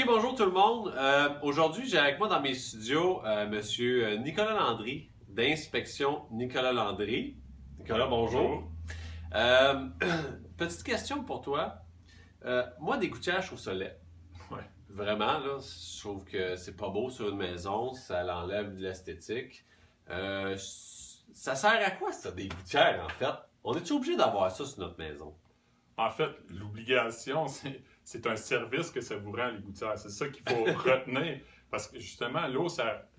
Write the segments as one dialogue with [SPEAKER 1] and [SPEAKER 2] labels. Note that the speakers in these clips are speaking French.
[SPEAKER 1] Ok, bonjour tout le monde. Aujourd'hui, j'ai avec moi dans mes studios Monsieur Nicolas Landry, d'Inspection Nicolas Landry. Nicolas, bonjour. Euh, Petite question pour toi. Moi, des gouttières, je trouve ça laid.
[SPEAKER 2] Ouais.
[SPEAKER 1] Vraiment, là, je trouve que c'est pas beau sur une maison, ça l'enlève de l'esthétique. Ça sert à quoi, ça, des gouttières, en fait? On est-tu obligé d'avoir ça sur notre maison?
[SPEAKER 2] En fait, l'obligation, c'est un service que ça vous rend, les gouttières. C'est ça qu'il faut retenir. Parce que justement,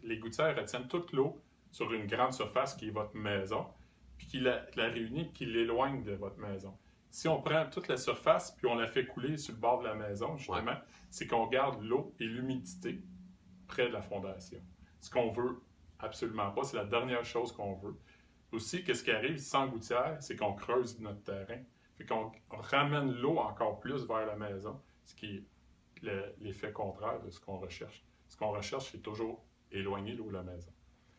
[SPEAKER 2] les gouttières retiennent toute l'eau sur une grande surface qui est votre maison, puis qui la réunit, puis qui l'éloigne de votre maison. Si on prend toute la surface, puis on la fait couler sur le bord de la maison, justement, c'est qu'on garde l'eau et l'humidité près de la fondation. Ce qu'on veut absolument pas, c'est la dernière chose qu'on veut. Aussi, qu'est-ce qui arrive sans gouttière, c'est qu'on creuse notre terrain. Fait qu'on ramène l'eau encore plus vers la maison, ce qui est l'effet contraire de ce qu'on recherche. Ce qu'on recherche, c'est toujours éloigner l'eau de la maison.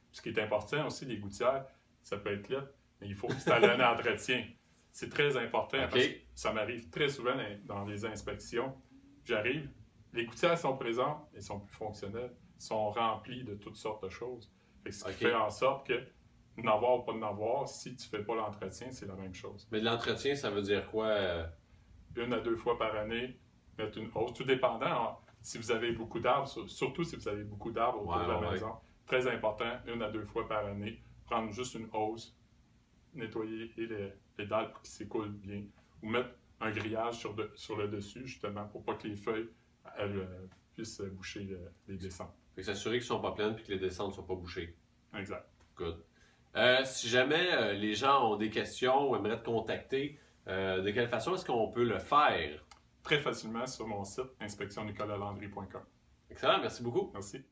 [SPEAKER 2] Puis ce qui est important aussi, les gouttières, ça peut être là, mais il faut installer un entretien. C'est très important parce que ça m'arrive très souvent dans les inspections. J'arrive, les gouttières sont présentes, elles sont plus fonctionnelles, sont remplies de toutes sortes de choses. Fait que ce qui fait en sorte que n'avoir ou pas n'avoir, si tu ne fais pas l'entretien, c'est la même chose.
[SPEAKER 1] Mais de l'entretien, ça veut dire quoi?
[SPEAKER 2] Une à deux fois par année, mettre une hausse, tout dépendant. Si vous avez beaucoup d'arbres, surtout si vous avez beaucoup d'arbres autour de la maison, très important, une à deux fois par année, prendre juste une hausse, nettoyer les dalles pour qu'ils s'écoulent bien, ou mettre un grillage sur le dessus, justement, pour pas que les feuilles puissent boucher les descentes.
[SPEAKER 1] Fait que s'assurer qu'ils ne sont pas pleines et que les descentes ne sont pas bouchées.
[SPEAKER 2] Exact.
[SPEAKER 1] Good. Si jamais les gens ont des questions ou aimeraient te contacter, de quelle façon est-ce qu'on peut le faire?
[SPEAKER 2] Très facilement sur mon site inspectionnnicolalandry.com.
[SPEAKER 1] Excellent, merci beaucoup.
[SPEAKER 2] Merci.